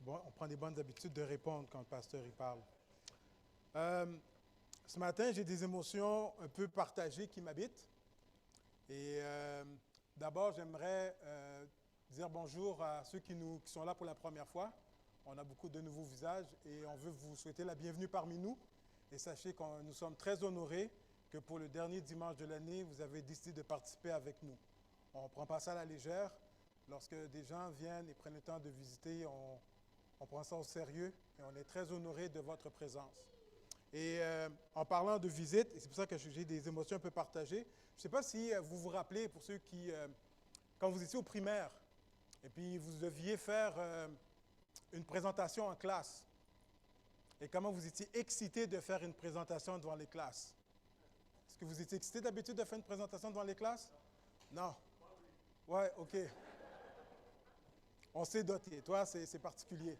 Bon, on prend des bonnes habitudes de répondre quand le pasteur y parle. Euh, Ce matin, j'ai des émotions un peu partagées qui m'habitent. Et d'abord, j'aimerais dire bonjour à ceux qui sont là pour la première fois. On a beaucoup de nouveaux visages et on veut vous souhaiter la bienvenue parmi nous. Et sachez que nous sommes très honorés que pour le dernier dimanche de l'année, vous avez décidé de participer avec nous. On ne prend pas ça à la légère. Lorsque des gens viennent et prennent le temps de visiter, on prend ça au sérieux et on est très honorés de votre présence. Et en parlant de visite, et c'est pour ça que j'ai des émotions un peu partagées, je ne sais pas si vous vous rappelez, pour ceux qui, quand vous étiez au primaire, et puis vous deviez faire une présentation en classe, et comment vous étiez excité de faire une présentation devant les classes. Est-ce que vous étiez excité d'habitude de faire une présentation devant les classes? Non. Ouais, OK. On s'est doté. Toi, c'est particulier.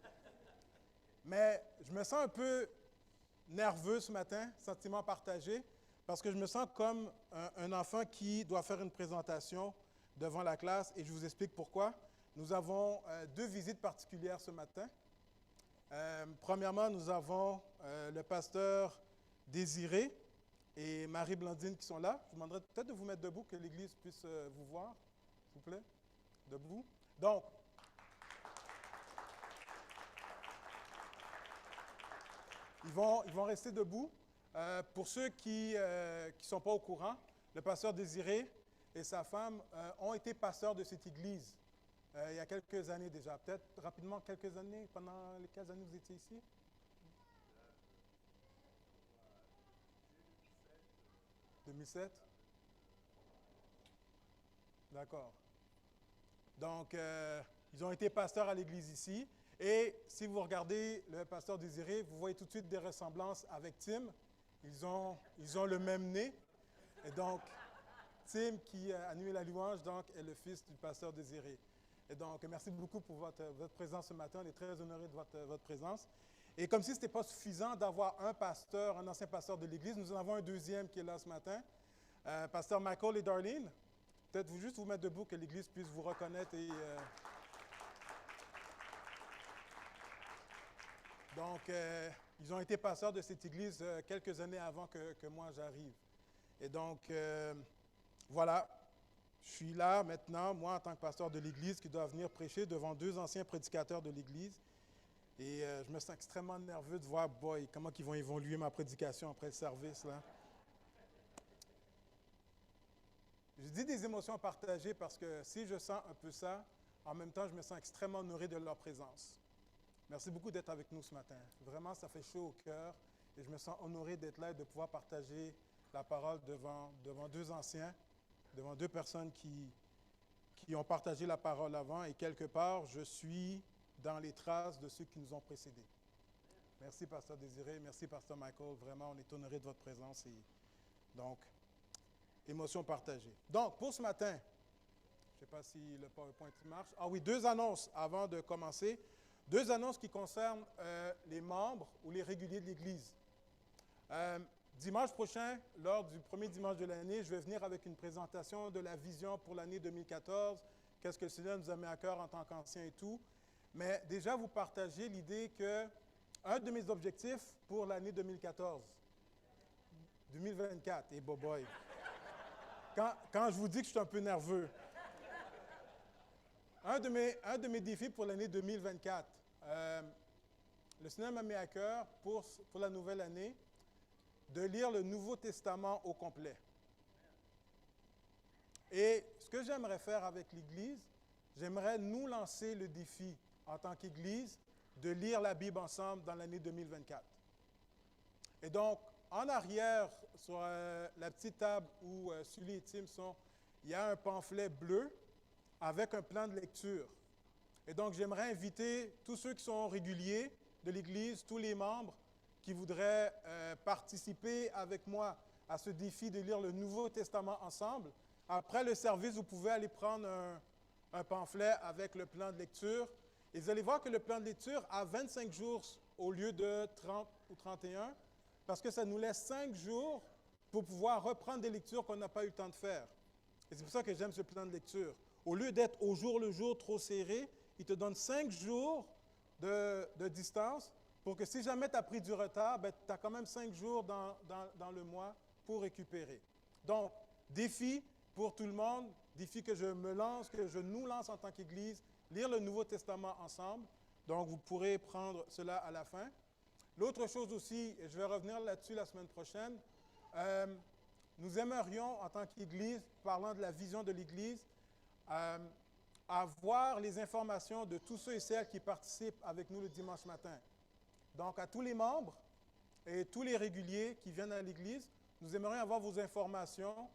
Mais je me sens un peu nerveux ce matin, sentiment partagé, parce que je me sens comme un enfant qui doit faire une présentation devant la classe, et je vous explique pourquoi. Nous avons deux visites particulières ce matin. Premièrement, nous avons le pasteur Désiré et Marie-Blandine qui sont là. Je vous demanderai peut-être de vous mettre debout, que l'Église puisse vous voir, s'il vous plaît. Debout. Donc, ils vont rester debout. Pour ceux qui ne sont pas au courant, le pasteur Désiré et sa femme ont été pasteurs de cette église il y a quelques années déjà. Peut-être rapidement, quelques années, pendant les 15 années que vous étiez ici? 2007? D'accord. Donc, ils ont été pasteurs à l'église ici. Et si vous regardez le pasteur Désiré, vous voyez tout de suite des ressemblances avec Tim. Ils ont le même nez. Et donc, Tim, qui a animé la louange, donc, est le fils du pasteur Désiré. Et donc, merci beaucoup pour votre présence ce matin. On est très honorés de votre présence. Et comme si ce n'était pas suffisant d'avoir un pasteur, un ancien pasteur de l'Église, nous en avons un deuxième qui est là ce matin, pasteur Michael et Darlene. Peut-être juste vous mettre debout, que l'Église puisse vous reconnaître. Et, donc, ils ont été pasteurs de cette Église quelques années avant que moi j'arrive. Et donc, voilà. Je suis là maintenant, moi, en tant que pasteur de l'Église, qui dois venir prêcher devant deux anciens prédicateurs de l'Église. Et je me sens extrêmement nerveux de voir, boy, comment ils vont évoluer ma prédication après le service, là. Je dis des émotions partagées parce que si je sens un peu ça, en même temps, je me sens extrêmement honoré de leur présence. Merci beaucoup d'être avec nous ce matin. Vraiment, ça fait chaud au cœur et je me sens honoré d'être là et de pouvoir partager la parole devant deux anciens, devant deux personnes qui ont partagé la parole avant, et quelque part, je suis dans les traces de ceux qui nous ont précédés. Merci, pasteur Désiré. Merci, pasteur Michael. Vraiment, on est honoré de votre présence. Et donc, émotion partagée. Donc, pour ce matin, je ne sais pas si le PowerPoint marche. Ah oui, deux annonces avant de commencer. Deux annonces qui concernent les membres ou les réguliers de l'Église. Dimanche prochain, lors du premier dimanche de l'année, je vais venir avec une présentation de la vision pour l'année 2014. Qu'est-ce que le Seigneur nous a mis à cœur en tant qu'anciens et tout. Mais déjà, vous partagez l'idée que un de mes objectifs pour l'année 2014, 2024, et boy. Quand je vous dis que je suis un peu nerveux, un de mes défis pour l'année 2024, le Seigneur m'a mis à cœur pour la nouvelle année de lire le Nouveau Testament au complet. Et ce que j'aimerais faire avec l'Église, j'aimerais nous lancer le défi en tant qu'Église de lire la Bible ensemble dans l'année 2024. Et donc, en arrière, sur la petite table où Sully et Tim sont, il y a un pamphlet bleu avec un plan de lecture. Et donc, j'aimerais inviter tous ceux qui sont réguliers de l'Église, tous les membres qui voudraient participer avec moi à ce défi de lire le Nouveau Testament ensemble. Après le service, vous pouvez aller prendre un pamphlet avec le plan de lecture. Et vous allez voir que le plan de lecture a 25 jours au lieu de 30 ou 31, parce que ça nous laisse 5 jours pour pouvoir reprendre des lectures qu'on n'a pas eu le temps de faire. Et c'est pour ça que j'aime ce plan de lecture. Au lieu d'être au jour le jour trop serré, il te donne 5 jours de distance pour que si jamais tu as pris du retard, ben, tu as quand même 5 jours dans le mois pour récupérer. Donc, défi pour tout le monde, défi que je me lance, que je nous lance en tant qu'Église, lire le Nouveau Testament ensemble. Donc, vous pourrez prendre cela à la fin. L'autre chose aussi, et je vais revenir là-dessus la semaine prochaine, nous aimerions, en tant qu'Église, parlant de la vision de l'Église, avoir les informations de tous ceux et celles qui participent avec nous le dimanche matin. Donc, à tous les membres et tous les réguliers qui viennent à l'Église, nous aimerions avoir vos informations.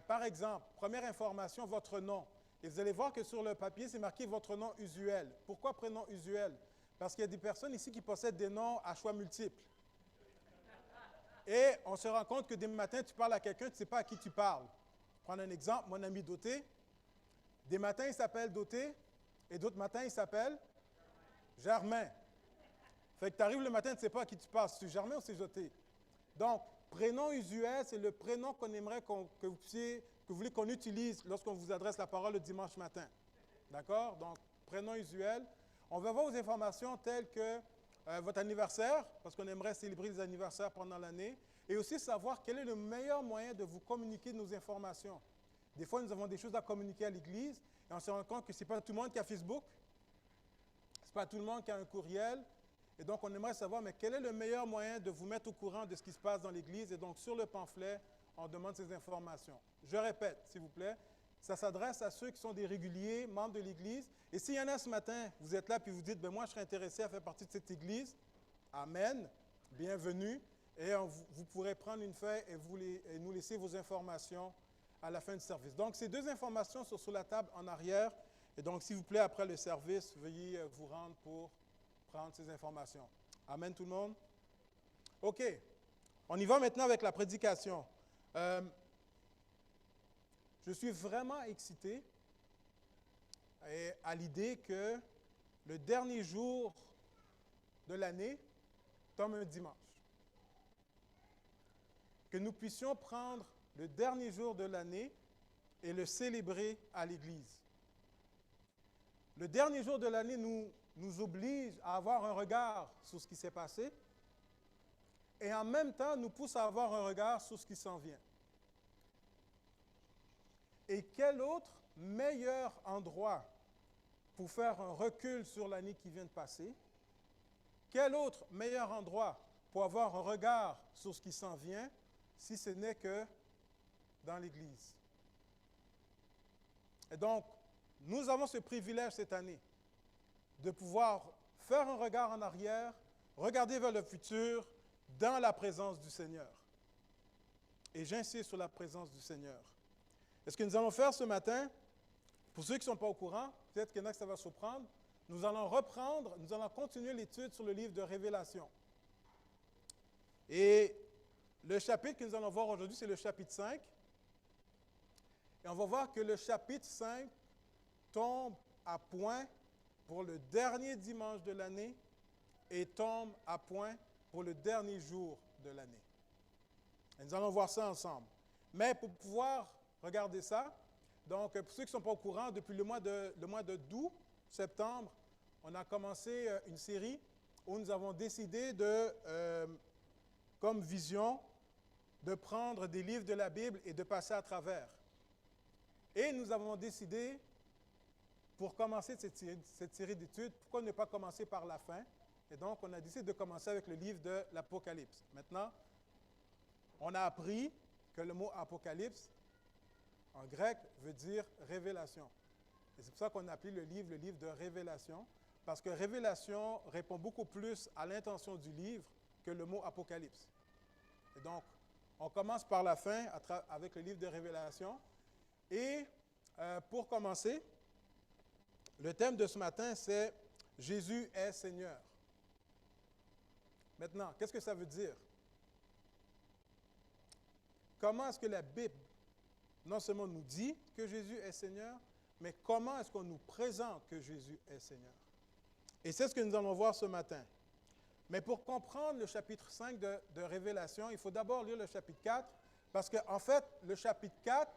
Par exemple, première information, votre nom. Et vous allez voir que sur le papier, c'est marqué votre nom usuel. Pourquoi prénom usuel? Parce qu'il y a des personnes ici qui possèdent des noms à choix multiples. Et on se rend compte que des matins, tu parles à quelqu'un, tu ne sais pas à qui tu parles. Prendre un exemple, mon ami Doté. Des matins, il s'appelle Doté, et d'autres matins, il s'appelle Germain. Fait que tu arrives le matin, tu ne sais pas à qui tu parles, c'est Germain ou c'est Doté. Donc, prénom usuel, c'est le prénom qu'on aimerait que vous voulez qu'on utilise lorsqu'on vous adresse la parole le dimanche matin. D'accord? Donc, prénom usuel. On va voir vos informations telles que votre anniversaire, parce qu'on aimerait célébrer les anniversaires pendant l'année, et aussi savoir quel est le meilleur moyen de vous communiquer nos informations. Des fois, nous avons des choses à communiquer à l'Église, et on se rend compte que ce n'est pas tout le monde qui a Facebook, ce n'est pas tout le monde qui a un courriel, et donc on aimerait savoir, mais quel est le meilleur moyen de vous mettre au courant de ce qui se passe dans l'Église, et donc sur le pamphlet, on demande ces informations. Je répète, s'il vous plaît, ça s'adresse à ceux qui sont des réguliers, membres de l'Église. Et s'il y en a ce matin, vous êtes là et vous dites, ben moi je serais intéressé à faire partie de cette Église, amen, bienvenue. Et vous pourrez prendre une feuille et nous laisser vos informations à la fin du service. Donc ces deux informations sont sur la table en arrière. Et donc s'il vous plaît, après le service, veuillez vous rendre pour prendre ces informations. Amen tout le monde? OK. On y va maintenant avec la prédication. Je suis vraiment excité à l'idée que le dernier jour de l'année tombe un dimanche. Que nous puissions prendre le dernier jour de l'année et le célébrer à l'Église. Le dernier jour de l'année nous oblige à avoir un regard sur ce qui s'est passé et en même temps nous pousse à avoir un regard sur ce qui s'en vient. Et quel autre meilleur endroit pour faire un recul sur l'année qui vient de passer? Quel autre meilleur endroit pour avoir un regard sur ce qui s'en vient, si ce n'est que dans l'Église? Et donc, nous avons ce privilège cette année de pouvoir faire un regard en arrière, regarder vers le futur dans la présence du Seigneur. Et j'insiste sur la présence du Seigneur. Et ce que nous allons faire ce matin, pour ceux qui ne sont pas au courant, peut-être qu'il y en a que ça va surprendre, nous allons continuer l'étude sur le livre de Révélation. Et le chapitre que nous allons voir aujourd'hui, c'est le chapitre 5. Et on va voir que le chapitre 5 tombe à point pour le dernier dimanche de l'année et tombe à point pour le dernier jour de l'année. Et nous allons voir ça ensemble. Mais pour pouvoir regarder ça, donc pour ceux qui ne sont pas au courant, depuis le mois de août, septembre, on a commencé une série où nous avons décidé comme vision, de prendre des livres de la Bible et de passer à travers. Et nous avons décidé, pour commencer cette série d'études, pourquoi ne pas commencer par la fin? Et donc, on a décidé de commencer avec le livre de l'Apocalypse. Maintenant, on a appris que le mot Apocalypse, en grec, veut dire révélation. Et c'est pour ça qu'on a appelé le livre de révélation, parce que révélation répond beaucoup plus à l'intention du livre que le mot Apocalypse. Et donc, on commence par la fin avec le livre de révélation. Et pour commencer, le thème de ce matin, c'est « Jésus est Seigneur ». Maintenant, qu'est-ce que ça veut dire? Comment est-ce que la Bible, non seulement nous dit que Jésus est Seigneur, mais comment est-ce qu'on nous présente que Jésus est Seigneur? Et c'est ce que nous allons voir ce matin. Mais pour comprendre le chapitre 5 de Révélation, il faut d'abord lire le chapitre 4, parce qu'en fait, le chapitre 4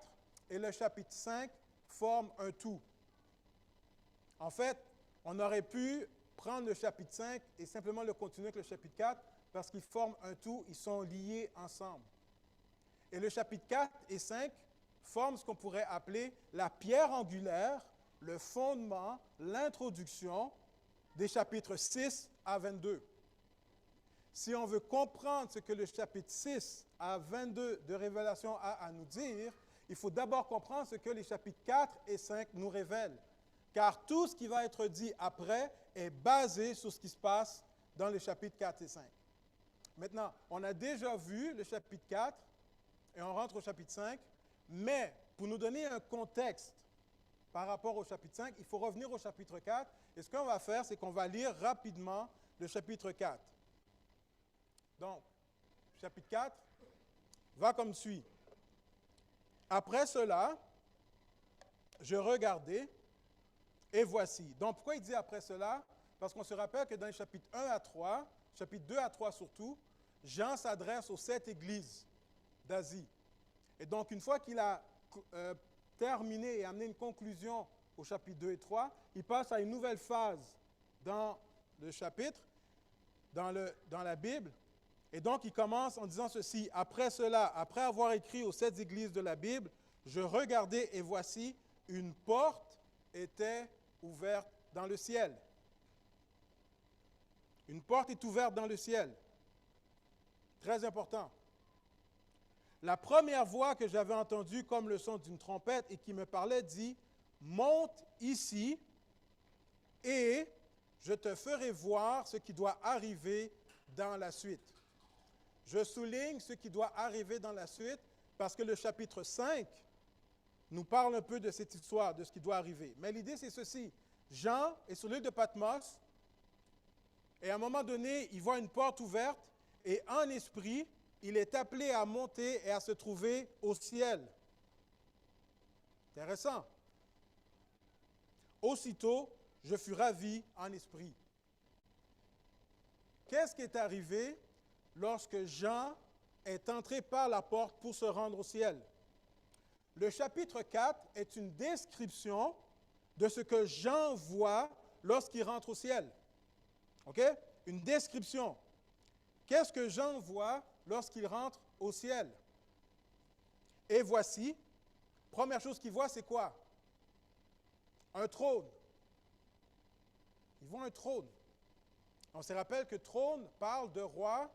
et le chapitre 5 forment un tout. En fait, on aurait pu prendre le chapitre 5 et simplement le continuer avec le chapitre 4 parce qu'ils forment un tout, ils sont liés ensemble. Et le chapitre 4 et 5 forment ce qu'on pourrait appeler la pierre angulaire, le fondement, l'introduction des chapitres 6 à 22. Si on veut comprendre ce que le chapitre 6 à 22 de Révélation a à nous dire, il faut d'abord comprendre ce que les chapitres 4 et 5 nous révèlent. Car tout ce qui va être dit après est basé sur ce qui se passe dans les chapitres 4 et 5. Maintenant, on a déjà vu le chapitre 4 et on rentre au chapitre 5, mais pour nous donner un contexte par rapport au chapitre 5, il faut revenir au chapitre 4. Et ce qu'on va faire, c'est qu'on va lire rapidement le chapitre 4. Donc, chapitre 4 va comme suit. Après cela, je regardais et voici. Donc, pourquoi il dit après cela? Parce qu'on se rappelle que dans les chapitres 1 à 3, chapitre 2 à 3 surtout, Jean s'adresse aux 7 églises d'Asie. Et donc, une fois qu'il a terminé et amené une conclusion au chapitre 2 et 3, il passe à une nouvelle phase dans le chapitre, dans la Bible. Et donc, il commence en disant ceci. Après cela, après avoir écrit aux 7 églises de la Bible, je regardais et voici, une porte était ouverte dans le ciel. Une porte est ouverte dans le ciel. Très important. La première voix que j'avais entendue comme le son d'une trompette et qui me parlait dit, « Monte ici et je te ferai voir ce qui doit arriver dans la suite. » Je souligne ce qui doit arriver dans la suite parce que le chapitre 5 nous parle un peu de cette histoire, de ce qui doit arriver. Mais l'idée, c'est ceci. Jean est sur l'île de Patmos et à un moment donné, il voit une porte ouverte et en esprit, il est appelé à monter et à se trouver au ciel. Intéressant. Aussitôt, je fus ravi en esprit. Qu'est-ce qui est arrivé lorsque Jean est entré par la porte pour se rendre au ciel? Le chapitre 4 est une description de ce que Jean voit lorsqu'il rentre au ciel. OK? Une description. Qu'est-ce que Jean voit lorsqu'il rentre au ciel? Et voici, première chose qu'il voit, c'est quoi? Un trône. Il voit un trône. On se rappelle que trône parle de roi,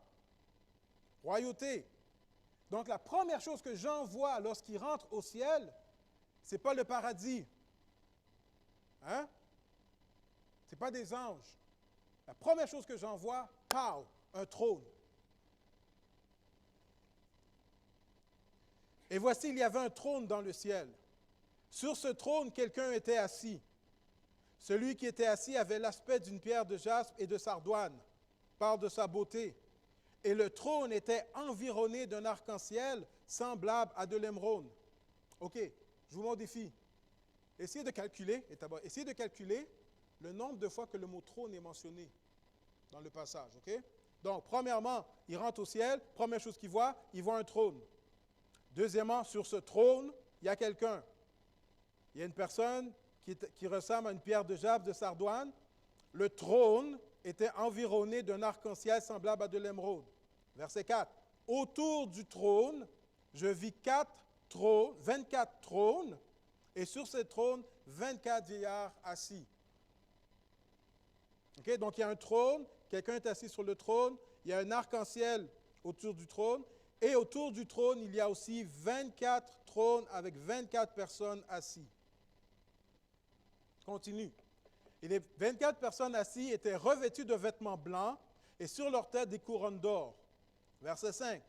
royauté. Donc, la première chose que Jean voit lorsqu'il rentre au ciel, ce n'est pas le paradis. Hein? Ce n'est pas des anges. La première chose que Jean voit, pow, un trône. Et voici, il y avait un trône dans le ciel. Sur ce trône, quelqu'un était assis. Celui qui était assis avait l'aspect d'une pierre de jaspe et de sardoine, par de sa beauté. Et le trône était environné d'un arc-en-ciel semblable à de l'émeraude. OK, je vous mets au défi. Essayez de calculer le nombre de fois que le mot trône est mentionné dans le passage. OK? Donc, premièrement, il rentre au ciel. Première chose qu'il voit un trône. Deuxièmement, sur ce trône, il y a quelqu'un. Il y a une personne qui ressemble à une pierre de jaspe de sardoine. Le trône était environné d'un arc-en-ciel semblable à de l'émeraude. Verset 4. Autour du trône, je vis 24 trônes, et sur ces trônes, 24 vieillards assis. Okay? Donc, il y a un trône, quelqu'un est assis sur le trône, il y a un arc-en-ciel autour du trône, et autour du trône, il y a aussi 24 trônes avec 24 personnes assises. Continue. Et les 24 personnes assises étaient revêtues de vêtements blancs et sur leur tête des couronnes d'or. Verset 5.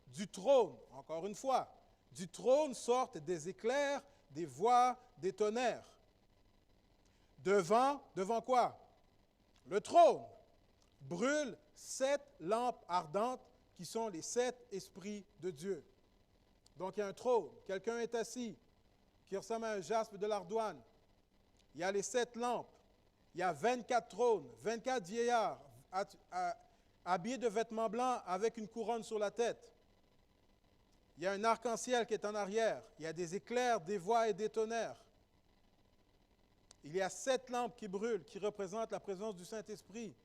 Du trône, encore une fois, du trône sortent des éclairs, des voix, des tonnerres. Devant quoi? Le trône brûlent 7 lampes ardentes qui sont les 7 esprits de Dieu. Donc, il y a un trône, quelqu'un est assis, qui ressemble à un jaspe de l'ardoine. Il y a les 7 lampes. Il y a 24 trônes, 24 vieillards habillés de vêtements blancs avec une couronne sur la tête. Il y a un arc-en-ciel qui est en arrière. Il y a des éclairs, des voix et des tonnerres. il y a 7 lampes qui brûlent, qui représentent la présence du Saint-Esprit.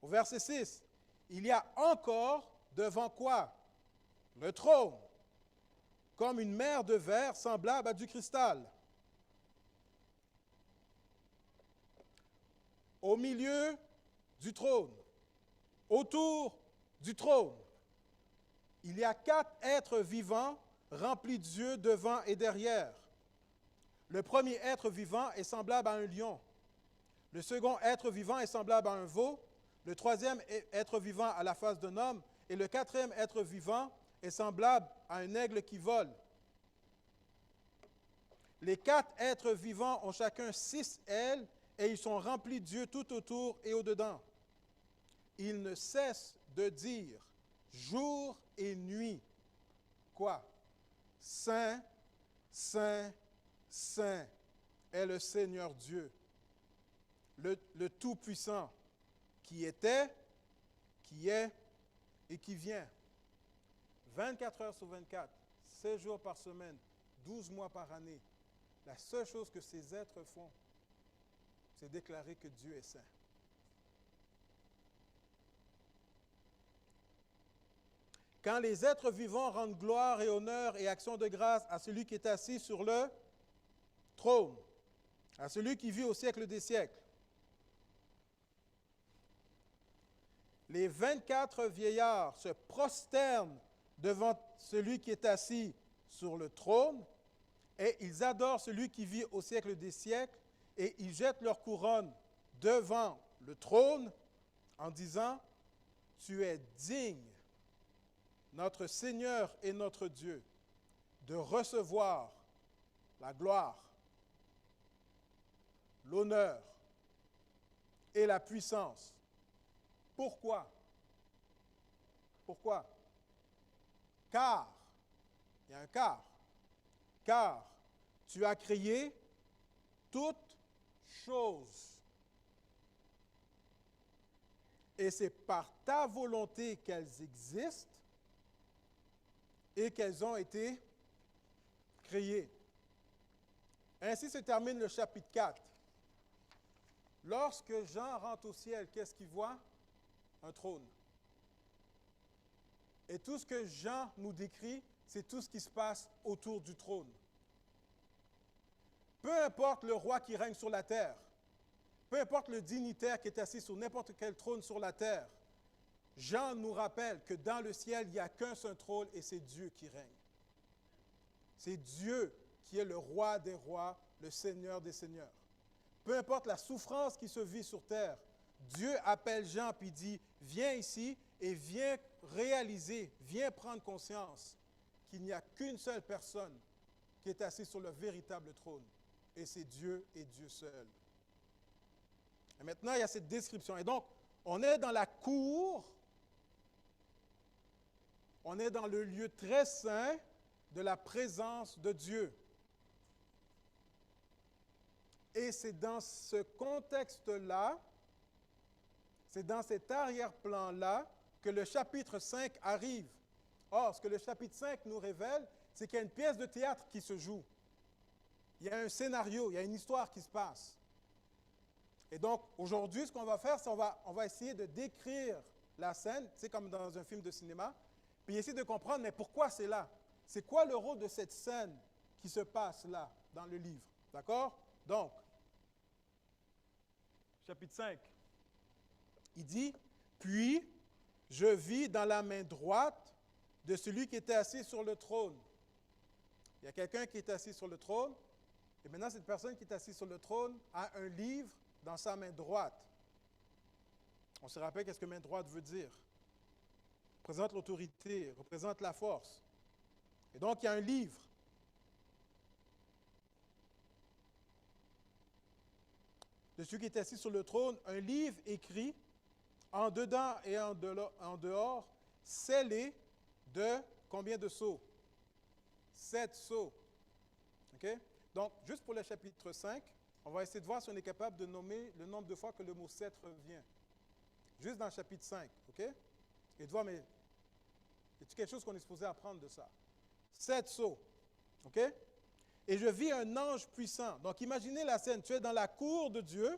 Au verset 6, il y a encore devant quoi? Le trône, comme une mer de verre semblable à du cristal. Au milieu du trône, autour du trône, il y a 4 êtres vivants remplis d'yeux devant et derrière. Le premier être vivant est semblable à un lion. Le second être vivant est semblable à un veau. Le troisième être vivant à la face d'un homme. Et le quatrième être vivant est semblable à un aigle qui vole. Les 4 êtres vivants ont chacun 6 ailes et ils sont remplis d'yeux tout autour et au-dedans. Ils ne cessent de dire jour et nuit. Quoi? Saint, Saint, Saint est le Seigneur Dieu, le Tout-Puissant, qui était, qui est et qui vient. 24 heures sur 24, 16 jours par semaine, 12 mois par année. La seule chose que ces êtres font, c'est déclarer que Dieu est saint. Quand les êtres vivants rendent gloire et honneur et action de grâce à celui qui est assis sur le trône, à celui qui vit au siècle des siècles, les 24 vieillards se prosternent devant celui qui est assis sur le trône et ils adorent celui qui vit au siècle des siècles et ils jettent leur couronne devant le trône en disant « Tu es digne, notre Seigneur et notre Dieu, de recevoir la gloire, l'honneur et la puissance. » Pourquoi? Pourquoi? Car, il y a un car tu as créé toutes choses. Et c'est par ta volonté qu'elles existent et qu'elles ont été créées. Ainsi se termine le chapitre 4. Lorsque Jean rentre au ciel, qu'est-ce qu'il voit? Un trône. Et tout ce que Jean nous décrit, c'est tout ce qui se passe autour du trône. Peu importe le roi qui règne sur la terre, peu importe le dignitaire qui est assis sur n'importe quel trône sur la terre, Jean nous rappelle que dans le ciel, il n'y a qu'un seul trône et c'est Dieu qui règne. C'est Dieu qui est le roi des rois, le Seigneur des seigneurs. Peu importe la souffrance qui se vit sur terre, Dieu appelle Jean et dit, viens ici et viens réaliser, viens prendre conscience qu'il n'y a qu'une seule personne qui est assise sur le véritable trône. Et c'est Dieu et Dieu seul. Et maintenant, il y a cette description. Et donc, on est dans la cour, on est dans le lieu très saint de la présence de Dieu. Et c'est dans ce contexte-là, c'est dans cet arrière-plan-là que le chapitre 5 arrive. Or, ce que le chapitre 5 nous révèle, c'est qu'il y a une pièce de théâtre qui se joue. Il y a un scénario, il y a une histoire qui se passe. Et donc, aujourd'hui, ce qu'on va faire, c'est on va essayer de décrire la scène, c'est comme dans un film de cinéma, puis essayer de comprendre, mais pourquoi c'est là? C'est quoi le rôle de cette scène qui se passe là, dans le livre? D'accord? Donc, chapitre 5, il dit, « Puis, je vis dans la main droite de celui qui était assis sur le trône. » Il y a quelqu'un qui est assis sur le trône, et maintenant, cette personne qui est assise sur le trône a un livre dans sa main droite. On se rappelle qu'est-ce que main droite veut dire. Représente l'autorité, représente la force. Et donc, il y a un livre. De celui qui est assis sur le trône, un livre écrit en dedans et en dehors, scellé de combien de sceaux? 7 sceaux. OK? Donc, juste pour le chapitre 5, on va essayer de voir si on est capable de nommer le nombre de fois que le mot 7 revient. Juste dans le chapitre 5, OK? Et de voir, mais y a-t-il quelque chose qu'on est supposé apprendre de ça? 7 sceaux, OK? et je vis un ange puissant. Donc, imaginez la scène. Tu es dans la cour de Dieu,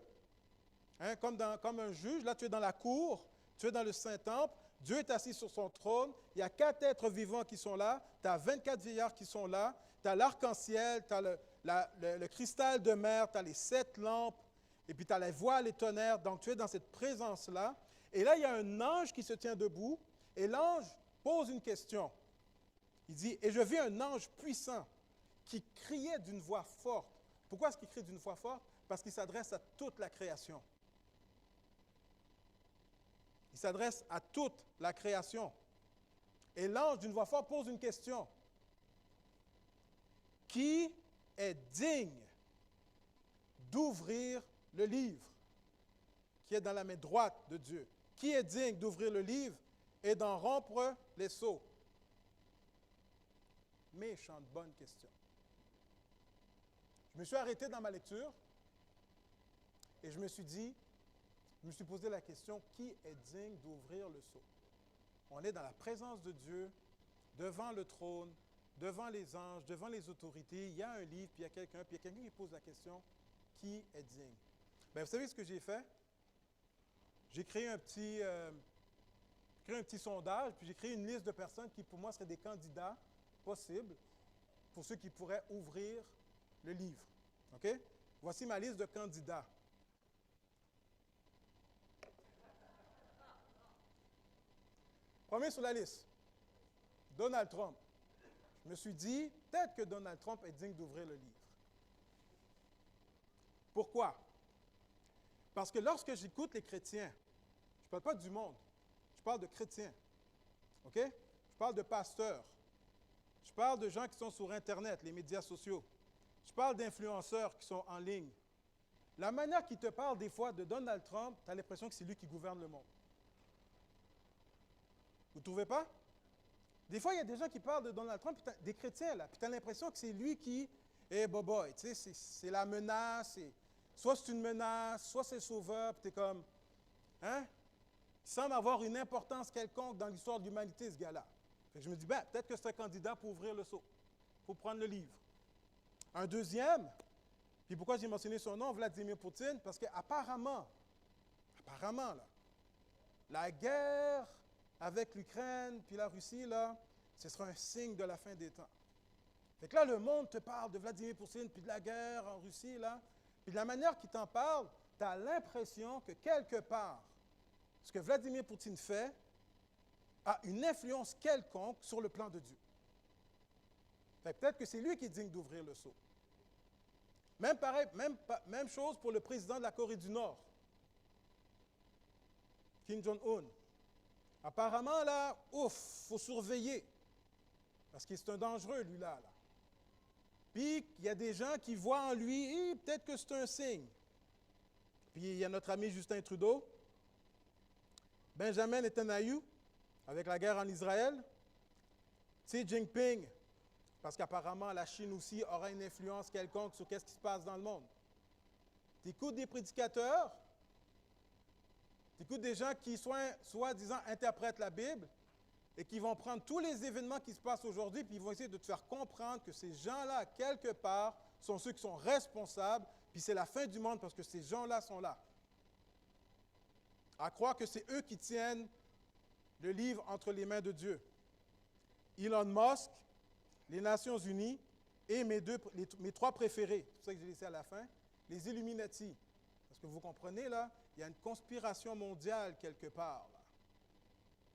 hein, comme un juge. Là, tu es dans la cour, tu es dans le Saint-Temple. Dieu est assis sur son trône. Il y a 4 êtres vivants qui sont là. Tu as 24 vieillards qui sont là. Tu as l'arc-en-ciel, tu as le cristal de mer, tu as les 7 lampes, et puis tu as les voiles, les tonnerres. Donc, tu es dans cette présence-là. Et là, il y a un ange qui se tient debout, et l'ange pose une question. Il dit, « Et je vis un ange puissant qui criait d'une voix forte. » Pourquoi est-ce qu'il crie d'une voix forte? Parce qu'il s'adresse à toute la création. Il s'adresse à toute la création. Et l'ange, d'une voix forte, pose une question. Qui est digne d'ouvrir le livre qui est dans la main droite de Dieu? Qui est digne d'ouvrir le livre et d'en rompre les sceaux? Méchante bonne question. Je me suis arrêté dans ma lecture et je me suis posé la question, qui est digne d'ouvrir le sceau? On est dans la présence de Dieu, devant le trône, devant les anges, devant les autorités. Il y a un livre, puis il y a quelqu'un qui pose la question, qui est digne? Bien, vous savez ce que j'ai fait? J'ai créé un petit sondage, puis j'ai créé une liste de personnes qui, pour moi, seraient des candidats possibles pour ceux qui pourraient ouvrir le livre. OK? Voici ma liste de candidats. Premier sur la liste, Donald Trump. Je me suis dit, peut-être que Donald Trump est digne d'ouvrir le livre. Pourquoi? Parce que lorsque j'écoute les chrétiens, je ne parle pas du monde, je parle de chrétiens. OK? Je parle de pasteurs. Je parle de gens qui sont sur Internet, les médias sociaux. Je parle d'influenceurs qui sont en ligne. La manière qu'ils te parlent des fois de Donald Trump, tu as l'impression que c'est lui qui gouverne le monde. Vous ne trouvez pas? Des fois, il y a des gens qui parlent de Donald Trump, des chrétiens, là, puis tu as l'impression que c'est lui qui est boboy, tu sais, c'est la menace, soit c'est une menace, soit c'est le sauveur, puis tu es comme, hein? Il semble avoir une importance quelconque dans l'histoire de l'humanité, ce gars-là. Fait que je me dis, ben, peut-être que c'est un candidat pour ouvrir le sceau, pour prendre le livre. Un deuxième, puis pourquoi j'ai mentionné son nom, Vladimir Poutine, parce qu'apparemment, là, la guerre avec l'Ukraine puis la Russie, là, ce sera un signe de la fin des temps. Fait que là, le monde te parle de Vladimir Poutine puis de la guerre en Russie, là, puis de la manière qu'il t'en parle, tu as l'impression que quelque part, ce que Vladimir Poutine fait a une influence quelconque sur le plan de Dieu. Fait que peut-être que c'est lui qui est digne d'ouvrir le sceau. Même chose pour le président de la Corée du Nord, Kim Jong-un. Apparemment, là, il faut surveiller, parce que c'est un dangereux, lui-là. Là. Puis, il y a des gens qui voient en lui, peut-être que c'est un signe. Puis, il y a notre ami Justin Trudeau, Benjamin Netanyahu, avec la guerre en Israël, Xi Jinping, parce qu'apparemment, la Chine aussi aura une influence quelconque sur ce qui se passe dans le monde. Tu écoutes des prédicateurs, tu écoutes des gens qui, soi-disant, interprètent la Bible et qui vont prendre tous les événements qui se passent aujourd'hui puis ils vont essayer de te faire comprendre que ces gens-là, quelque part, sont ceux qui sont responsables puis c'est la fin du monde parce que ces gens-là sont là. À croire que c'est eux qui tiennent le livre entre les mains de Dieu. Elon Musk, les Nations Unies et mes 3 préférés, c'est pour ça que j'ai laissé à la fin, les Illuminati. Parce que vous comprenez, là, il y a une conspiration mondiale quelque part.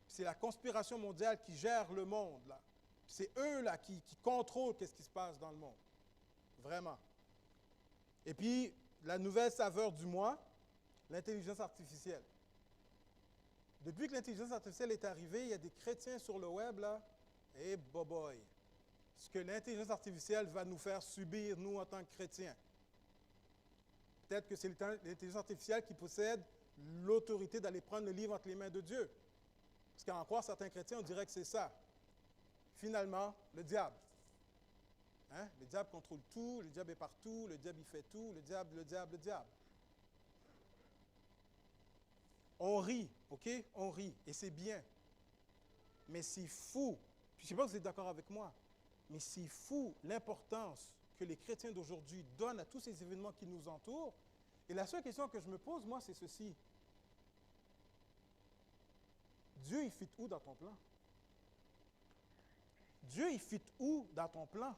C'est la conspiration mondiale qui gère le monde. Là. C'est eux là, qui contrôlent ce qui se passe dans le monde. Vraiment. Et puis, la nouvelle saveur du mois, l'intelligence artificielle. Depuis que l'intelligence artificielle est arrivée, il y a des chrétiens sur le web, là, et boboy. Ce que l'intelligence artificielle va nous faire subir, nous, en tant que chrétiens. Peut-être que c'est l'intelligence artificielle qui possède l'autorité d'aller prendre le livre entre les mains de Dieu. Parce qu'à en croire certains chrétiens, on dirait que c'est ça. Finalement, le diable. Hein? Le diable contrôle tout, le diable est partout, le diable il fait tout, le diable. On rit, OK? On rit, et c'est bien. Mais c'est fou, puis je ne sais pas si vous êtes d'accord avec moi, mais c'est fou l'importance que les chrétiens d'aujourd'hui donnent à tous ces événements qui nous entourent. Et la seule question que je me pose, moi, c'est ceci. Dieu, il fit où dans ton plan? Dieu, il fit où dans ton plan?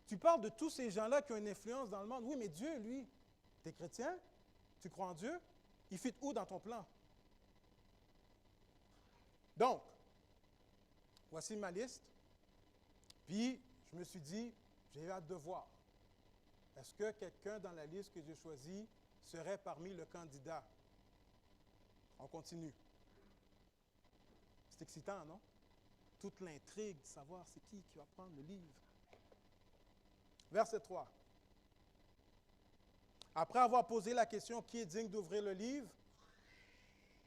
Tu parles de tous ces gens-là qui ont une influence dans le monde. Oui, mais Dieu, lui, tu es chrétien? Tu crois en Dieu? Il fit où dans ton plan? Donc, voici ma liste. Puis, je me suis dit, j'ai hâte de voir. Est-ce que quelqu'un dans la liste que j'ai choisie serait parmi le candidat? On continue. C'est excitant, non? Toute l'intrigue de savoir c'est qui va prendre le livre. Verset 3. Après avoir posé la question qui est digne d'ouvrir le livre,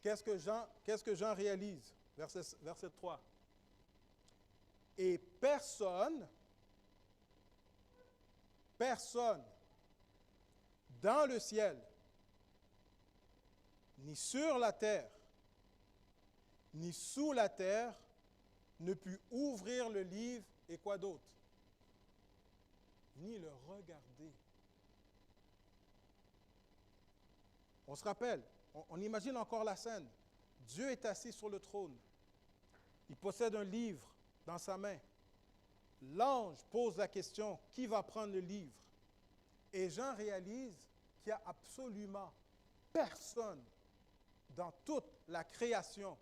qu'est-ce que Jean réalise? Verset 3. Et personne dans le ciel, ni sur la terre, ni sous la terre, ne put ouvrir le livre et quoi d'autre? Ni le regarder. On se rappelle, on imagine encore la scène. Dieu est assis sur le trône. Il possède un livre dans sa main. L'ange pose la question, qui va prendre le livre? Et Jean réalise qu'il n'y a absolument personne dans toute la création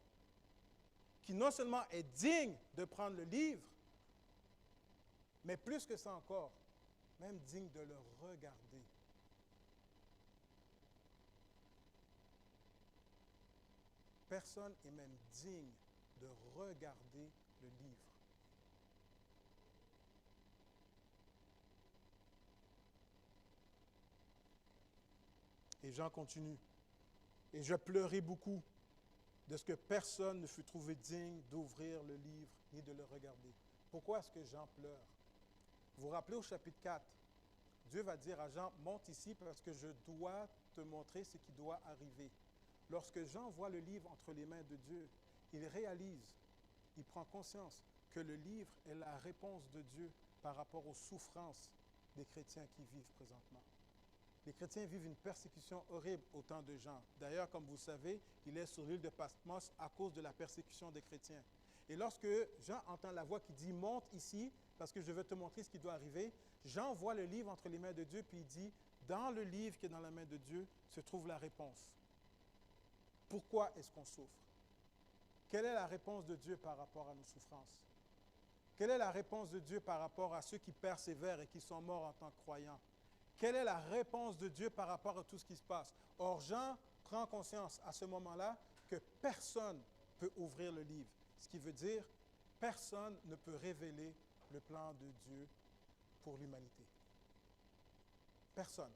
qui non seulement est digne de prendre le livre, mais plus que ça encore, même digne de le regarder. Personne n'est même digne de regarder le livre. Et Jean continue. Et je pleurai beaucoup de ce que personne ne fut trouvé digne d'ouvrir le livre ni de le regarder. Pourquoi est-ce que Jean pleure? Vous vous rappelez au chapitre 4, Dieu va dire à Jean, monte ici parce que je dois te montrer ce qui doit arriver. Lorsque Jean voit le livre entre les mains de Dieu, il réalise, il prend conscience que le livre est la réponse de Dieu par rapport aux souffrances des chrétiens qui vivent présentement. Les chrétiens vivent une persécution horrible au temps de Jean. D'ailleurs, comme vous savez, il est sur l'île de Patmos à cause de la persécution des chrétiens. Et lorsque Jean entend la voix qui dit « Monte ici, parce que je vais te montrer ce qui doit arriver », Jean voit le livre entre les mains de Dieu, puis il dit « Dans le livre qui est dans la main de Dieu se trouve la réponse. » Pourquoi est-ce qu'on souffre? Quelle est la réponse de Dieu par rapport à nos souffrances? Quelle est la réponse de Dieu par rapport à ceux qui persévèrent et qui sont morts en tant que croyants? Quelle est la réponse de Dieu par rapport à tout ce qui se passe? Or, Jean prend conscience à ce moment-là que personne ne peut ouvrir le livre. Ce qui veut dire, personne ne peut révéler le plan de Dieu pour l'humanité. Personne.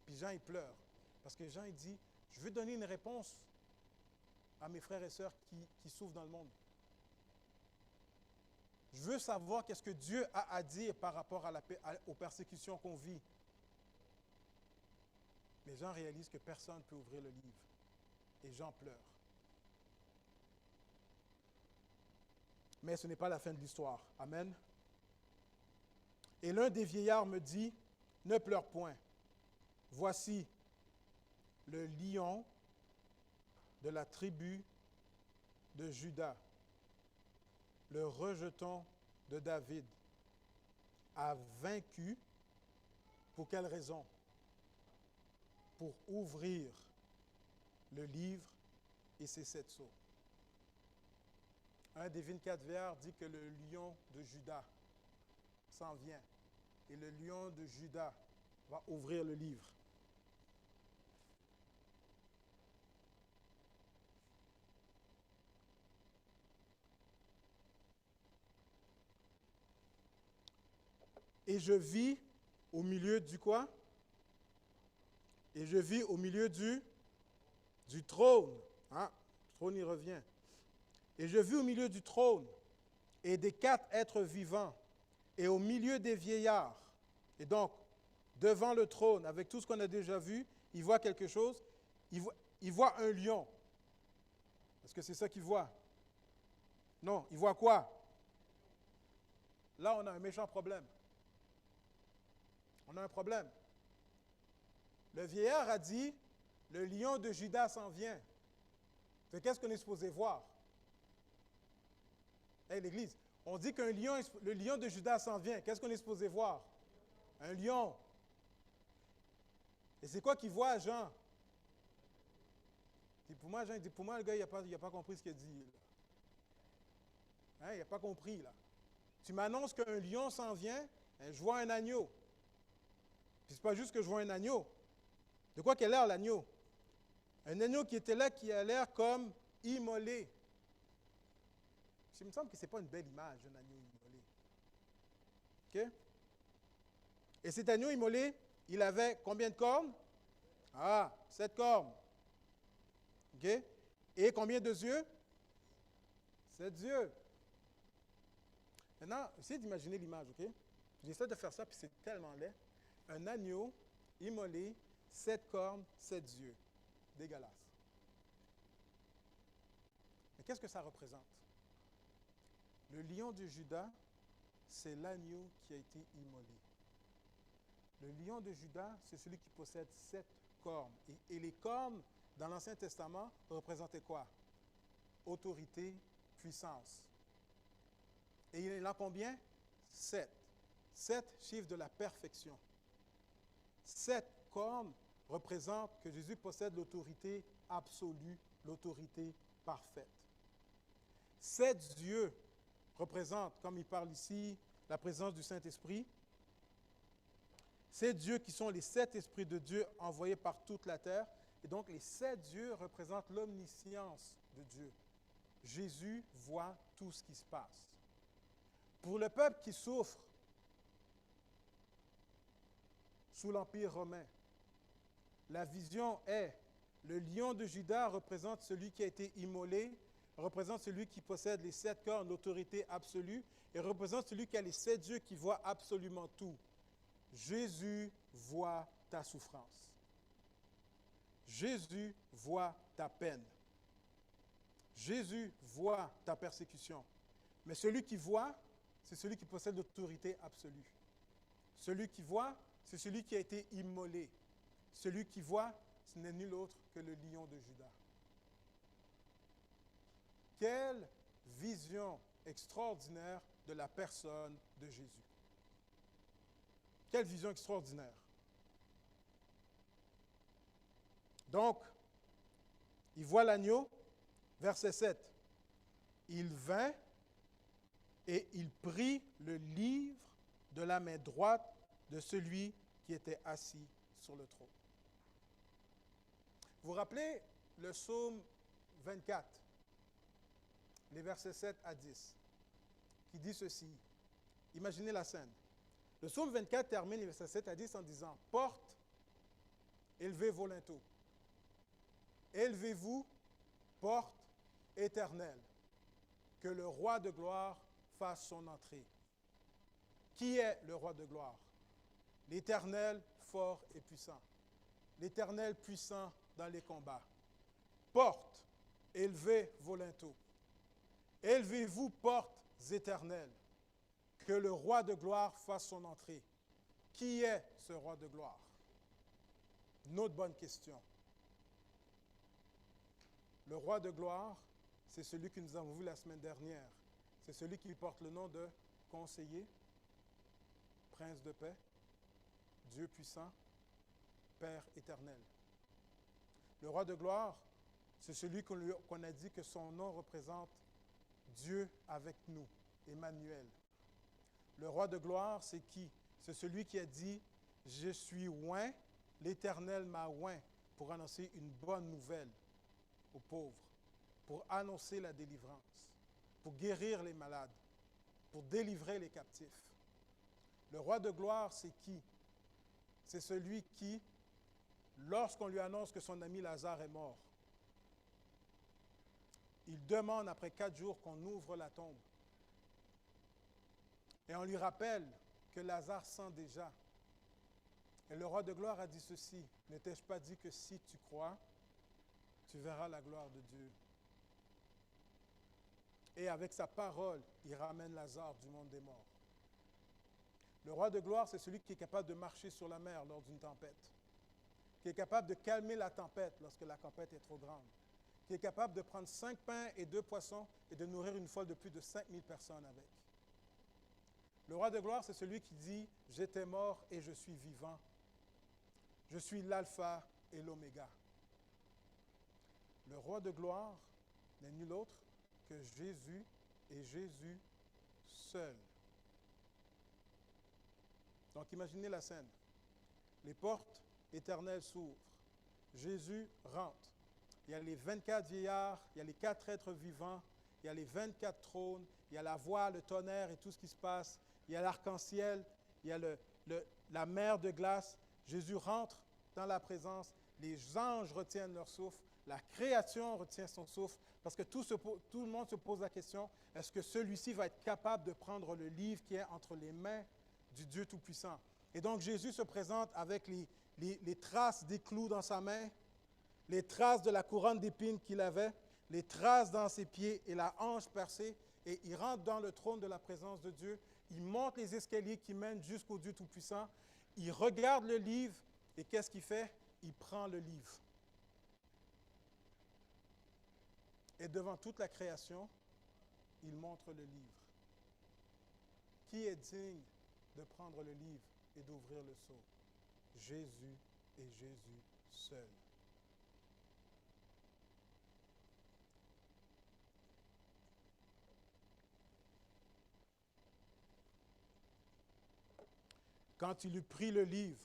Puis Jean, il pleure. Parce que Jean, il dit, je veux donner une réponse à mes frères et sœurs qui souffrent dans le monde. Je veux savoir qu'est-ce que Dieu a à dire par rapport aux persécutions qu'on vit. Mais Jean réalise que personne ne peut ouvrir le livre. Et Jean pleure. Mais ce n'est pas la fin de l'histoire. Amen. Et l'un des vieillards me dit, ne pleure point. Voici le lion de la tribu de Juda, le rejeton de David, a vaincu. Pour quelle raison? Pour ouvrir le livre et ses 7 sceaux. Un des 24 veilleurs dit que le lion de Juda s'en vient. Et le lion de Juda va ouvrir le livre. Et je vis au milieu du quoi? Et je vis au milieu du trône. Ah, le trône y revient. Et je vis au milieu du trône et des 4 êtres vivants et au milieu des vieillards. Et donc, devant le trône, avec tout ce qu'on a déjà vu, il voit quelque chose. Il voit un lion. Est-ce que c'est ça qu'il voit? Non, il voit quoi? Là, on a un méchant problème. On a un problème. Le vieillard a dit, le lion de Judas s'en vient. Qu'est-ce qu'on est supposé voir? Hey, l'Église, on dit qu'un lion, le lion de Judas s'en vient. Qu'est-ce qu'on est supposé voir? Un lion. Et c'est quoi qu'il voit, Jean? Pour moi, Jean, il dit, pour moi, le gars, il n'a pas compris ce qu'il a dit. Hein, il n'a pas compris, là. Tu m'annonces qu'un lion s'en vient, hein, je vois un agneau. Puis c'est pas juste que je vois un agneau. De quoi quel a l'air l'agneau? Un agneau qui était là, qui a l'air comme immolé. Il me semble que ce n'est pas une belle image, un agneau immolé. OK? Et cet agneau immolé, il avait combien de cornes? Ah, 7 cornes. OK? Et combien de yeux? 7 yeux. Maintenant, essayez d'imaginer l'image, OK? J'essaie de faire ça, puis c'est tellement laid. Un agneau immolé, 7 cornes, 7 yeux. Dégueulasse. Mais qu'est-ce que ça représente? Le lion de Judas, c'est l'agneau qui a été immolé. Le lion de Judas, c'est celui qui possède 7 cornes. Et les cornes, dans l'Ancien Testament, représentaient quoi? Autorité, puissance. Et il en a combien? 7. 7, chiffre de la perfection. 7 cornes représentent que Jésus possède l'autorité absolue, l'autorité parfaite. 7 yeux représentent, comme il parle ici, la présence du Saint-Esprit. 7 yeux qui sont les 7 esprits de Dieu envoyés par toute la terre. Et donc, les 7 yeux représentent l'omniscience de Dieu. Jésus voit tout ce qui se passe. Pour le peuple qui souffre sous l'Empire romain, la vision est, le lion de Judas représente celui qui a été immolé, représente celui qui possède les 7 cornes, l'autorité absolue, et représente celui qui a les 7 yeux qui voit absolument tout. Jésus voit ta souffrance. Jésus voit ta peine. Jésus voit ta persécution. Mais celui qui voit, c'est celui qui possède l'autorité absolue. Celui qui voit, c'est celui qui a été immolé. Celui qui voit, ce n'est nul autre que le lion de Judas. Quelle vision extraordinaire de la personne de Jésus. Quelle vision extraordinaire. Donc, il voit l'agneau, verset 7. Il vint et il prit le livre de la main droite de celui qui était assis sur le trône. Vous vous rappelez le psaume 24, les versets 7 à 10, qui dit ceci. Imaginez la scène. Le psaume 24 termine les versets 7 à 10 en disant « Porte, élevez vos linteaux. Élevez-vous, porte éternelle, que le roi de gloire fasse son entrée. » Qui est le roi de gloire? L'Éternel fort et puissant. L'Éternel puissant dans les combats. Porte, élevez vos linteaux. Élevez-vous, portes éternelles, que le roi de gloire fasse son entrée. Qui est ce roi de gloire? Une autre bonne question. Le roi de gloire, c'est celui que nous avons vu la semaine dernière. C'est celui qui porte le nom de conseiller, prince de paix, Dieu puissant, Père éternel. Le roi de gloire, c'est celui qu'on a dit que son nom représente Dieu avec nous, Emmanuel. Le roi de gloire, c'est qui? C'est celui qui a dit « Je suis oint, l'Éternel m'a oint » pour annoncer une bonne nouvelle aux pauvres, pour annoncer la délivrance, pour guérir les malades, pour délivrer les captifs. Le roi de gloire, c'est qui? C'est celui qui, lorsqu'on lui annonce que son ami Lazare est mort, il demande après 4 jours qu'on ouvre la tombe. Et on lui rappelle que Lazare sent déjà. Et le roi de gloire a dit ceci, « Ne t'ai-je pas dit que si tu crois, tu verras la gloire de Dieu. » Et avec sa parole, il ramène Lazare du monde des morts. Le roi de gloire, c'est celui qui est capable de marcher sur la mer lors d'une tempête, qui est capable de calmer la tempête lorsque la tempête est trop grande, qui est capable de prendre 5 pains et 2 poissons et de nourrir une foule de plus de 5000 personnes avec. Le roi de gloire, c'est celui qui dit « J'étais mort et je suis vivant. Je suis l'alpha et l'oméga. » Le roi de gloire n'est nul autre que Jésus et Jésus seul. Donc imaginez la scène. Les portes éternelles s'ouvrent. Jésus rentre. Il y a les 24 vieillards, il y a les 4 êtres vivants, il y a les 24 trônes, il y a la voix, le tonnerre et tout ce qui se passe. Il y a l'arc-en-ciel, il y a la mer de glace. Jésus rentre dans la présence. Les anges retiennent leur souffle. La création retient son souffle. Parce que tout le monde se pose la question, est-ce que celui-ci va être capable de prendre le livre qui est entre les mains du Dieu Tout-Puissant? Et donc Jésus se présente avec les traces des clous dans sa main, les traces de la couronne d'épines qu'il avait, les traces dans ses pieds et la hanche percée. Et il rentre dans le trône de la présence de Dieu. Il monte les escaliers qui mènent jusqu'au Dieu Tout-Puissant. Il regarde le livre et qu'est-ce qu'il fait? Il prend le livre. Et devant toute la création, il montre le livre. Qui est digne de prendre le livre et d'ouvrir le sceau? Jésus et Jésus seul. Quand il eut pris le livre,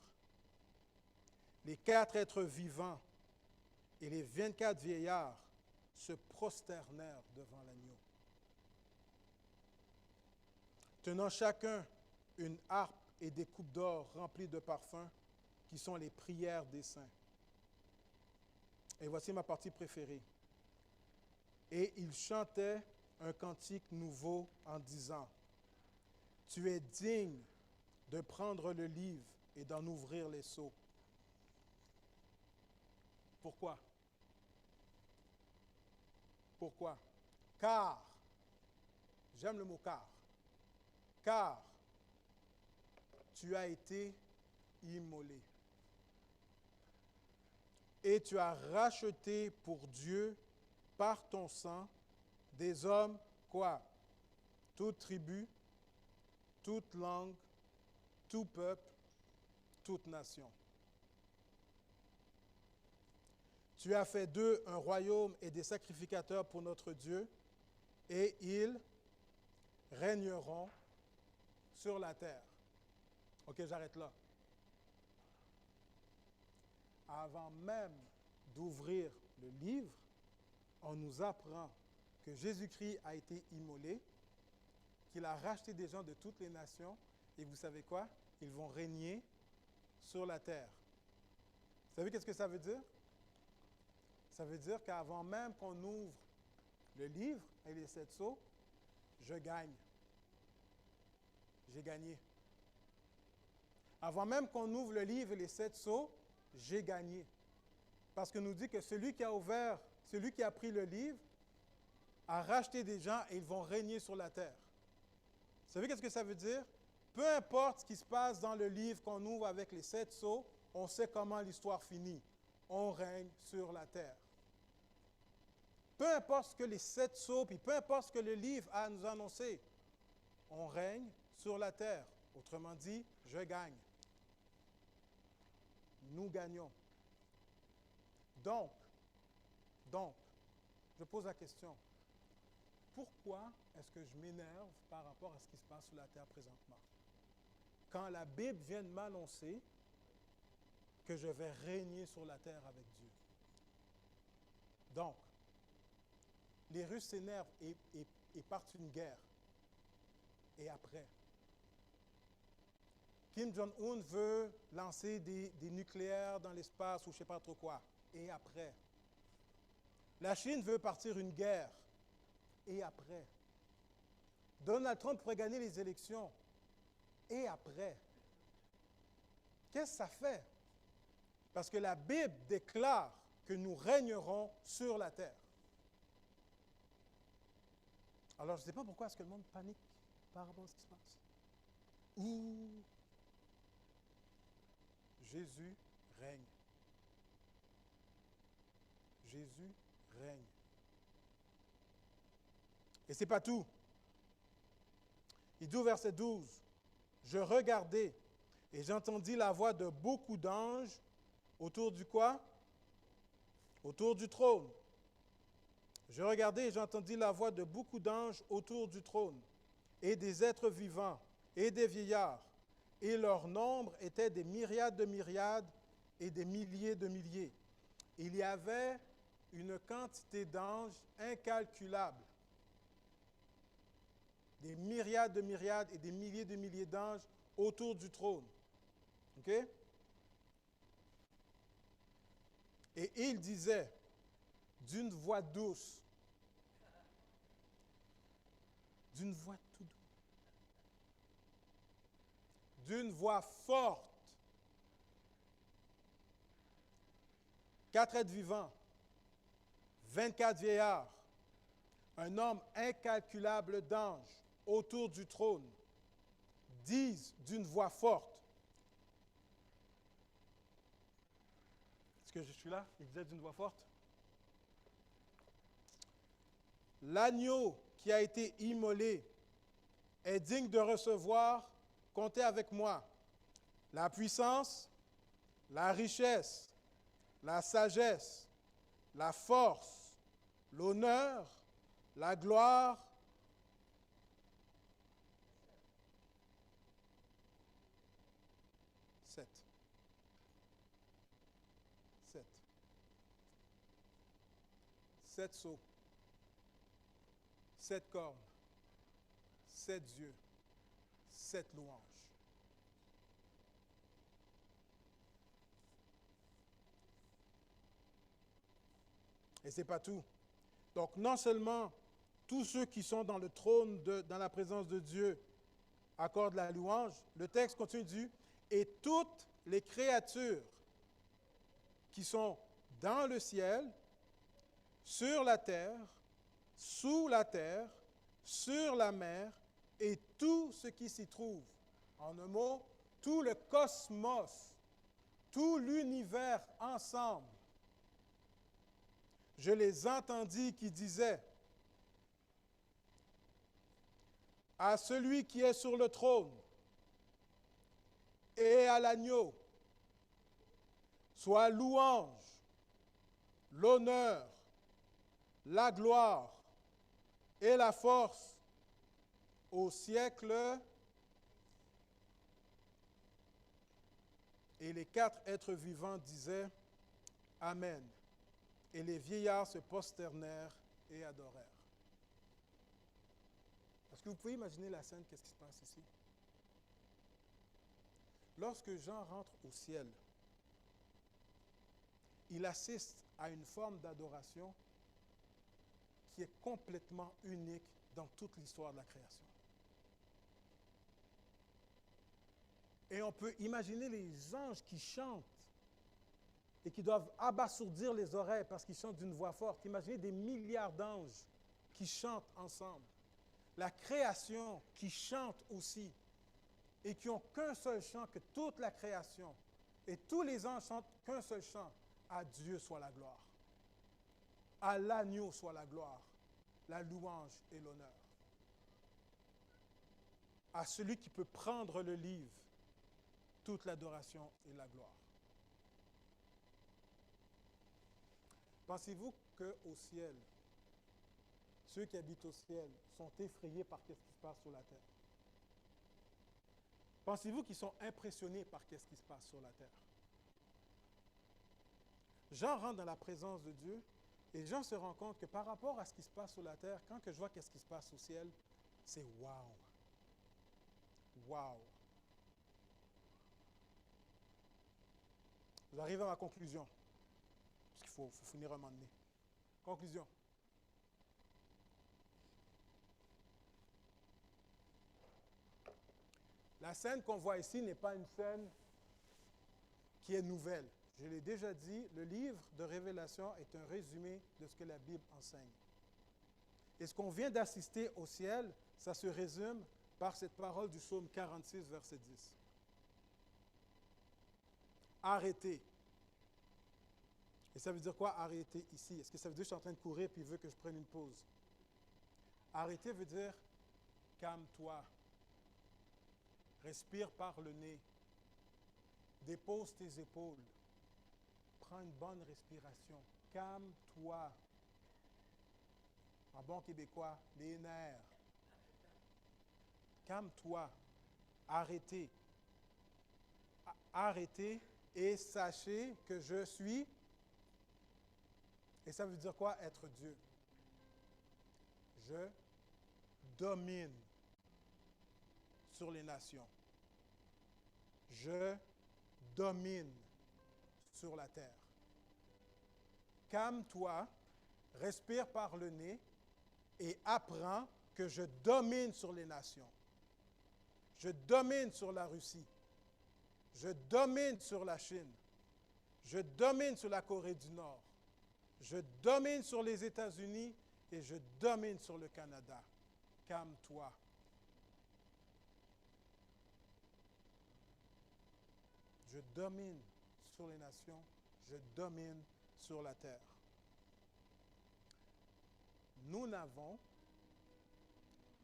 les 4 êtres vivants et les 24 vieillards se prosternèrent devant l'agneau, tenant chacun une harpe et des coupes d'or remplies de parfums, qui sont les prières des saints. Et voici ma partie préférée. Et ils chantaient un cantique nouveau en disant, « Tu es digne de prendre le livre et d'en ouvrir les sceaux. » Pourquoi? Pourquoi? Car, j'aime le mot car tu as été immolé. Et tu as racheté pour Dieu, par ton sang, des hommes, quoi? Toute tribu, toute langue, tout peuple, toute nation. Tu as fait d'eux un royaume et des sacrificateurs pour notre Dieu, et ils régneront sur la terre. OK, j'arrête là. Avant même d'ouvrir le livre, on nous apprend que Jésus-Christ a été immolé, qu'il a racheté des gens de toutes les nations, et vous savez quoi? Ils vont régner sur la terre. Vous savez qu'est-ce que ça veut dire? Ça veut dire qu'avant même qu'on ouvre le livre et les 7 sceaux, je gagne. J'ai gagné. Avant même qu'on ouvre le livre et les 7 sceaux, j'ai gagné. Parce que nous dit que celui qui a ouvert, celui qui a pris le livre, a racheté des gens et ils vont régner sur la terre. Vous savez qu'est-ce que ça veut dire? Peu importe ce qui se passe dans le livre qu'on ouvre avec les 7 sceaux, on sait comment l'histoire finit. On règne sur la terre. Peu importe ce que les 7 sceaux, puis peu importe ce que le livre a à nous annoncer, on règne sur la terre. Autrement dit, je gagne. Nous gagnons. Donc, je pose la question, pourquoi est-ce que je m'énerve par rapport à ce qui se passe sur la terre présentement? Quand la Bible vient de m'annoncer que je vais régner sur la terre avec Dieu. Donc, les Russes s'énervent et partent une guerre. Et après? Kim Jong-un veut lancer des nucléaires dans l'espace ou je ne sais pas trop quoi. Et après? La Chine veut partir une guerre. Et après? Donald Trump pourrait gagner les élections. Et après? Qu'est-ce que ça fait? Parce que la Bible déclare que nous régnerons sur la terre. Alors, je ne sais pas pourquoi est-ce que le monde panique par rapport à ce qui se passe. où Jésus règne. Jésus règne. Et ce n'est pas tout. Il dit au verset 12, « Je regardai et j'entendis la voix de beaucoup d'anges autour du quoi? Autour du trône. Je regardai et j'entendis la voix de beaucoup d'anges autour du trône, et des êtres vivants, et des vieillards, et leur nombre était des myriades de myriades et des milliers de milliers. Il y avait une quantité d'anges incalculable. Des myriades de myriades et des milliers de milliers d'anges autour du trône. OK? Et il disait d'une voix douce, d'une voix tout douce, d'une voix forte, 4 êtres vivants, 24 vieillards, un nombre incalculable d'anges autour du trône, disent d'une voix forte. Est-ce que je suis là? Il disait d'une voix forte. L'agneau qui a été immolé est digne de recevoir, comptez avec moi, la puissance, la richesse, la sagesse, la force, l'honneur, la gloire. Sept. Sept sceaux. 7 cornes, 7 yeux, 7 louanges. Et ce n'est pas tout. Donc, non seulement tous ceux qui sont dans le trône, dans la présence de Dieu, accordent la louange, le texte continue, dit, et toutes les créatures qui sont dans le ciel, sur la terre, sous la terre, sur la mer, et tout ce qui s'y trouve. En un mot, tout le cosmos, tout l'univers ensemble. Je les entendis qui disaient à celui qui est sur le trône et à l'agneau, soit louange, l'honneur, la gloire et la force au siècle. Et les 4 êtres vivants disaient Amen. Et les vieillards se prosternèrent et adorèrent. Est-ce que vous pouvez imaginer la scène, qu'est-ce qui se passe ici? Lorsque Jean rentre au ciel, il assiste à une forme d'adoration qui est complètement unique dans toute l'histoire de la création. Et on peut imaginer les anges qui chantent et qui doivent abasourdir les oreilles parce qu'ils chantent d'une voix forte. Imaginez des milliards d'anges qui chantent ensemble. La création qui chante aussi et qui n'ont qu'un seul chant, que toute la création. Et tous les anges chantent qu'un seul chant. À Dieu soit la gloire. À l'agneau soit la gloire, la louange et l'honneur. À celui qui peut prendre le livre, toute l'adoration et la gloire. Pensez-vous qu'au ciel, ceux qui habitent au ciel sont effrayés par ce qui se passe sur la terre? Pensez-vous qu'ils sont impressionnés par ce qui se passe sur la terre? Jean rentre dans la présence de Dieu et Jean se rend compte que par rapport à ce qui se passe sur la terre, quand que je vois ce qui se passe au ciel, c'est wow. Wow. J'arrive à ma conclusion, parce qu'il faut finir un moment donné. Conclusion. La scène qu'on voit ici n'est pas une scène qui est nouvelle. Je l'ai déjà dit, le livre de Révélation est un résumé de ce que la Bible enseigne. Et ce qu'on vient d'assister au ciel, ça se résume par cette parole du psaume 46, verset 10. Arrêtez. Et ça veut dire quoi, arrêter ici? Est-ce que ça veut dire que je suis en train de courir et il veut que je prenne une pause? Arrêter veut dire calme-toi. Respire par le nez. Dépose tes épaules. Prends une bonne respiration. Calme-toi. En bon québécois, les nerfs. Calme-toi. Arrêtez. Arrêtez et sachez que je suis. Et ça veut dire quoi, être Dieu? Je domine sur les nations. Je domine sur la terre. Calme-toi, respire par le nez et apprends que je domine sur les nations. Je domine sur la Russie. Je domine sur la Chine. Je domine sur la Corée du Nord. Je domine sur les États-Unis et je domine sur le Canada. Calme-toi. Je domine sur les nations. Je domine sur la terre. Nous n'avons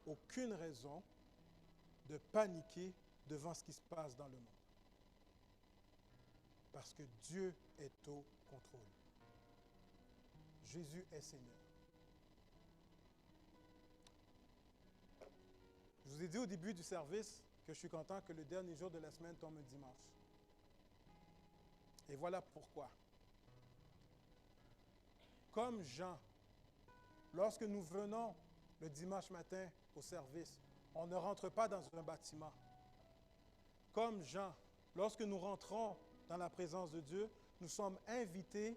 aucune raison de paniquer devant ce qui se passe dans le monde. Parce que Dieu est au contrôle. Jésus est Seigneur. Je vous ai dit au début du service que je suis content que le dernier jour de la semaine tombe un dimanche. Et voilà pourquoi. Comme Jean, lorsque nous venons le dimanche matin au service, on ne rentre pas dans un bâtiment. Comme Jean, lorsque nous rentrons dans la présence de Dieu, nous sommes invités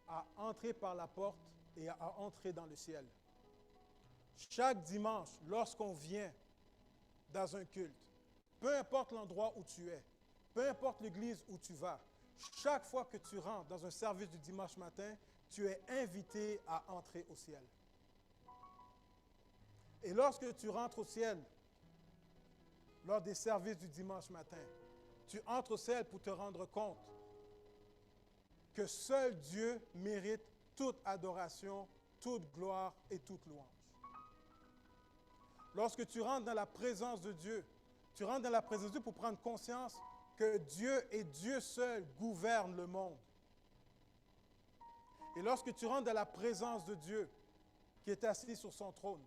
à entrer par la porte et à entrer dans le ciel. Chaque dimanche, lorsqu'on vient dans un culte, peu importe l'endroit où tu es, peu importe l'église où tu vas, chaque fois que tu rentres dans un service du dimanche matin, tu es invité à entrer au ciel. Et lorsque tu rentres au ciel, lors des services du dimanche matin, tu entres au ciel pour te rendre compte que seul Dieu mérite toute adoration, toute gloire et toute louange. Lorsque tu rentres dans la présence de Dieu, tu rentres dans la présence de Dieu pour prendre conscience que Dieu et Dieu seul gouverne le monde. Et lorsque tu rentres dans la présence de Dieu, qui est assis sur son trône,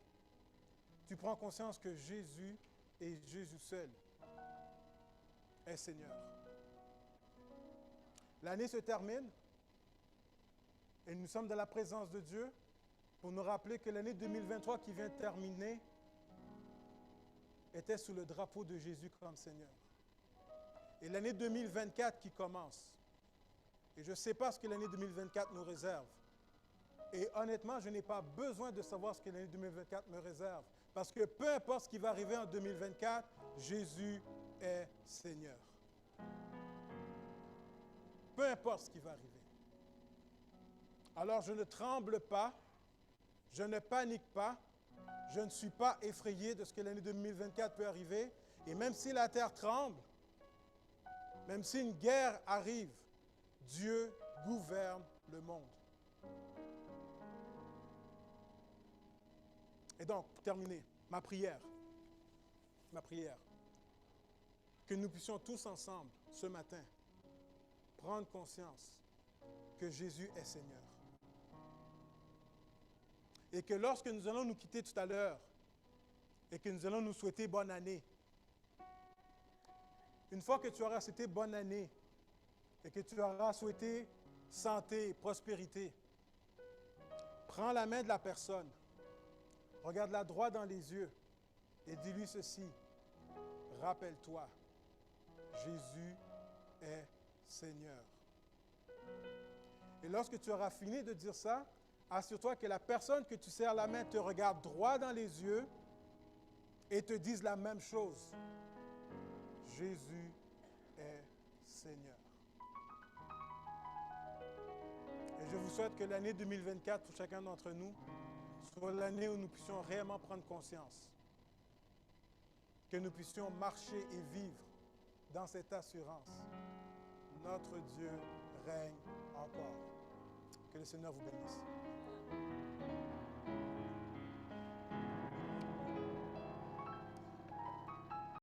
tu prends conscience que Jésus et Jésus seul est Seigneur. L'année se termine et nous sommes dans la présence de Dieu pour nous rappeler que l'année 2023 qui vient de terminer était sous le drapeau de Jésus comme Seigneur. Et l'année 2024 qui commence, et je ne sais pas ce que l'année 2024 nous réserve. Et honnêtement, je n'ai pas besoin de savoir ce que l'année 2024 me réserve. Parce que peu importe ce qui va arriver en 2024, Jésus est Seigneur. Peu importe ce qui va arriver. Alors je ne tremble pas, je ne panique pas, je ne suis pas effrayé de ce que l'année 2024 peut arriver. Et même si la terre tremble, même si une guerre arrive, Dieu gouverne le monde. Et donc, pour terminer, ma prière, que nous puissions tous ensemble, ce matin, prendre conscience que Jésus est Seigneur. Et que lorsque nous allons nous quitter tout à l'heure, et que nous allons nous souhaiter bonne année, une fois que tu auras souhaité bonne année, et que tu auras souhaité santé, prospérité, prends la main de la personne, regarde-la droit dans les yeux et dis-lui ceci. Rappelle-toi, Jésus est Seigneur. Et lorsque tu auras fini de dire ça, assure-toi que la personne que tu serres la main te regarde droit dans les yeux et te dise la même chose. Jésus est Seigneur. Et je vous souhaite que l'année 2024, pour chacun d'entre nous, soit l'année où nous puissions réellement prendre conscience que nous puissions marcher et vivre dans cette assurance. Notre Dieu règne encore. Que le Seigneur vous bénisse.